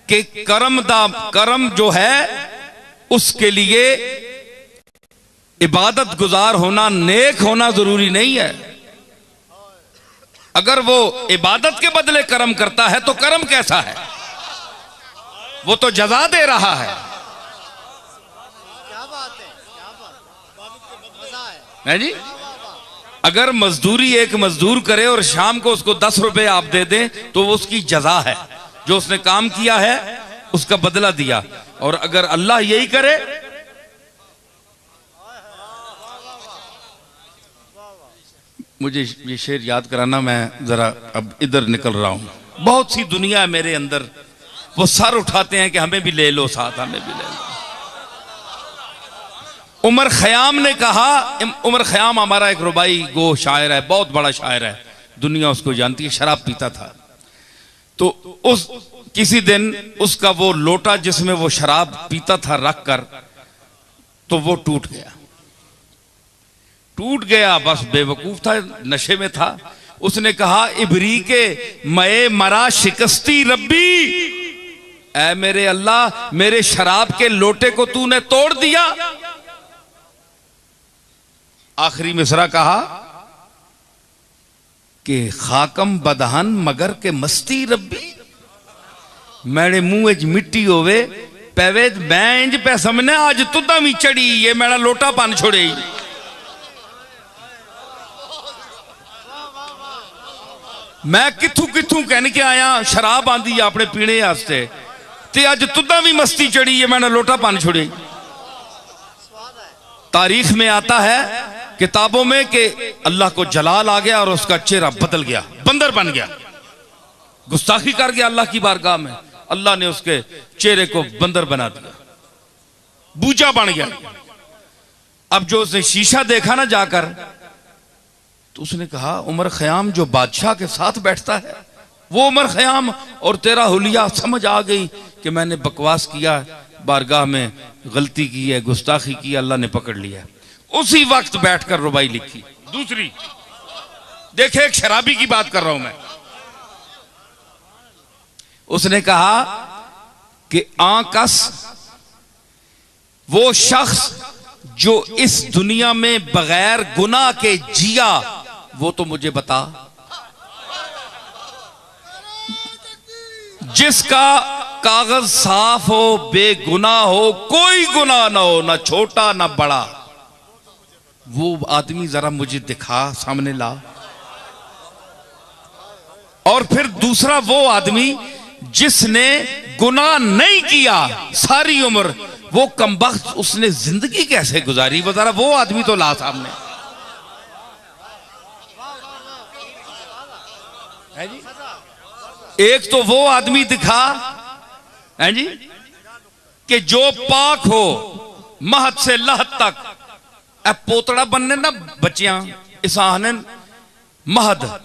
कि करम जो है उसके लिए इबादत गुजार होना, नेक होना जरूरी नहीं है। अगर वो इबादत के बदले कर्म करता है तो कर्म कैसा है? वो तो जजा दे रहा है। क्या बात है, क्या बात है जी। अगर मजदूरी एक मजदूर करे और शाम को उसको 10 रुपए आप दे दें तो वो उसकी जजा है, जो उसने काम किया है उसका बदला दिया। और अगर अल्लाह यही करे, मुझे ये शेर याद कराना, मैं जरा अब इधर निकल रहा हूं। बहुत सी दुनिया है मेरे अंदर, वो सर उठाते हैं कि हमें भी ले लो साथ, हमें भी ले लो। उमर खयाम ने कहा, उमर खयाम हमारा एक रुबाई गो शायर है, बहुत बड़ा शायर है, दुनिया उसको जानती है। शराब पीता था तो उस किसी दिन उसका वो लोटा जिसमें वो शराब पीता था रख कर, तो वो टूट गया। बस बेवकूफ था, नशे में था। उसने कहा, इबरी के मए मरा शिकस्ती रब्बी, ऐ मेरे अल्लाह, मेरे शराब के लोटे को तूने तोड़ दिया। आखिरी मिसरा कहा कि खाकम बदहन मगर के मस्ती रब्बी, मेरे मुंह च मिट्टी होवे पैवे मैं इंज पै समझने आज तुदा भी चढ़ी, ये मेरा लोटा पान छोड़े। मैं किथू किथू कहने के आया, शराब आंदी अपने पीने वास्ते, ते अज तुदा भी मस्ती चढ़ी है, मैंने लोटा पान छोड़े। तारीख में आता है किताबों में कि अल्लाह को जलाल आ गया और उसका चेहरा बदल गया, बंदर बन गया, गुस्ताखी कर गया अल्लाह की बारगाह में। अल्लाह ने उसके चेहरे को बंदर बना दिया, बूजा बन गया। अब जो उसने शीशा देखा ना जाकर, तो उसने कहा, उमर खयाम जो बादशाह के साथ बैठता है वो उमर खयाम, और तेरा हुलिया समझ आ गई कि मैंने बकवास किया, बारगाह में गलती की है, गुस्ताखी की, अल्लाह ने पकड़ लिया। उसी वक्त बैठकर रुबाई लिखी। दूसरी देखे, एक शराबी की बात कर रहा हूं मैं। उसने कहा कि आकस वो शख्स जो इस दुनिया में बगैर गुनाह के जिया, वो तो मुझे बता। जिसका कागज साफ हो, बेगुनाह हो, कोई गुनाह ना हो, ना छोटा ना बड़ा, वो आदमी जरा मुझे दिखा, सामने ला। और फिर दूसरा वो आदमी जिसने गुनाह नहीं किया सारी उम्र, वो कमबख्त उसने जिंदगी कैसे गुजारी, वो जरा वो आदमी तो ला सामने। है जी? एक तो वो आदमी दिखा है जी कि जो पाक हो महत से लहत तक, ए पोतड़ा बनने ना बच्चियां इस आखने महद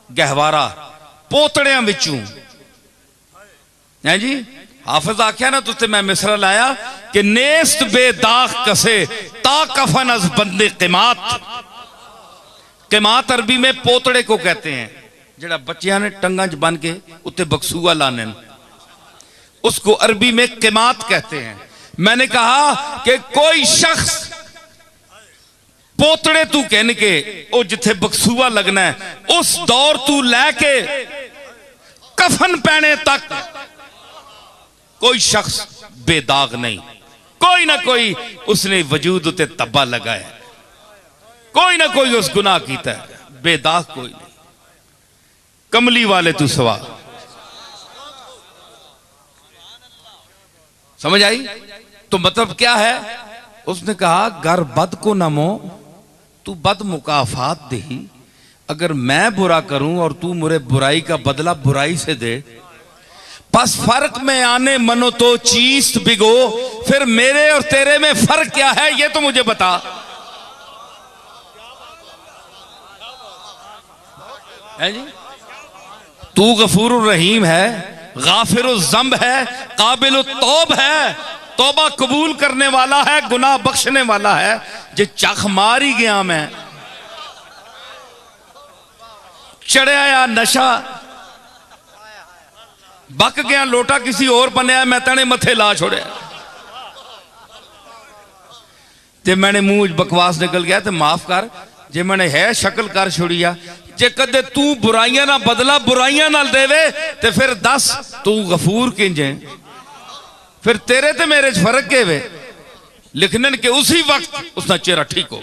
गहवारा पोतड़ियां विचू है जी। हाफिज आख्या ना तुझसे मैं मिसरा लाया कि नेस्त बेदाग कसे ता कफन अज बंदे क़िमात। क़िमात अरबी में पोतड़े को कहते हैं, जड़ा बच्चियां ने टंगा च बन के उत्ते बक्सूआ लाने, उसको अरबी में क़िमात कहते हैं। मैंने कहा कि कोई शख्स पोतड़े तू कहने के ओ जिथे बक्सूआ लगना है, उस दौर तू लैके कफन पहने तक कोई शख्स बेदाग नहीं। कोई ना कोई उसने वजूद उते तब्बा लगाया, कोई ना कोई उस गुनाह कीता है, बेदाग कोई नहीं। कमली वाले तू सवा, समझ आई? तो मतलब क्या है? उसने कहा, घर बद को नमो तू बद मुकाफात दही, अगर मैं बुरा करूं और तू मुझे बुराई का बदला बुराई से दे, बस फर्क में आने मनो तो चीज बिगो, फिर मेरे और तेरे में फर्क क्या है ये तो मुझे बता। है जी? तू गफूरुर रहीम है, गाफिरुल ज़ंब है, काबिलुत तौब है, तौबा कबूल करने वाला है, गुनाह बख्शने वाला है। जे चख मार ही गया मैं, चढ़िया नशा बक गया लोटा किसी और बनया, मैं तेने मथे ला छोड़िया। जे मैंने मुंह बकवास निकल गया तो माफ कर, जे मैंने है शक्ल कर छोड़िया। जे कदे तू बुराइयां ना बदला बुराइयां ना देवे ते फिर दस तू गफूर किंजे, फिर तेरे ते मेरे च फर्क के वे। लिखने के उसी वक्त उसका चेहरा ठीक हो।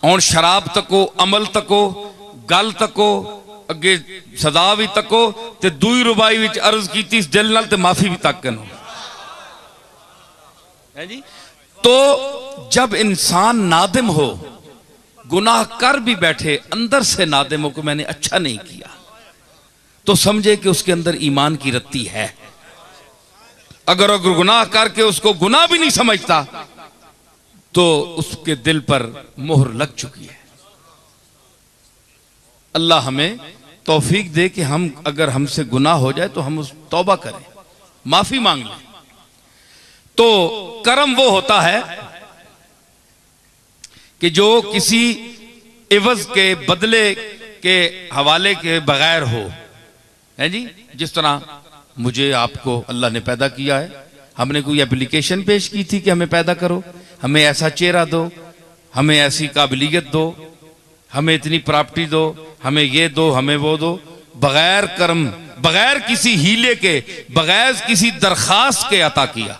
और शराब तको, अमल तको, गल तको, अगे सदा भी तको ते दूई रुबाई विच अर्ज की इस दिल नाल ते माफी भी तकन है जी। तो जब इंसान नादिम हो, गुनाह कर भी बैठे, अंदर से नादिम हो कि मैंने अच्छा नहीं किया, तो समझे कि उसके अंदर ईमान की रत्ती है। अगर गुनाह करके उसको गुनाह भी नहीं समझता तो उसके दिल पर मोहर लग चुकी है। अल्लाह हमें तौफीक दे कि हम अगर हमसे गुनाह हो जाए तो हम उस तौबा करें, माफी मांग लें। तो करम वो होता है कि जो किसी इवज के बदले के हवाले के बगैर हो, है जी। जिस तरह मुझे आपको अल्लाह ने पैदा किया है, हमने कोई एप्लीकेशन पेश की थी कि हमें पैदा करो, हमें ऐसा चेहरा दो, हमें ऐसी काबिलियत दो, हमें इतनी प्रॉपर्टी दो, हमें ये दो, हमें वो दो। बगैर कर्म, बगैर किसी हीले के, बगैर किसी दरखास्त के अता किया।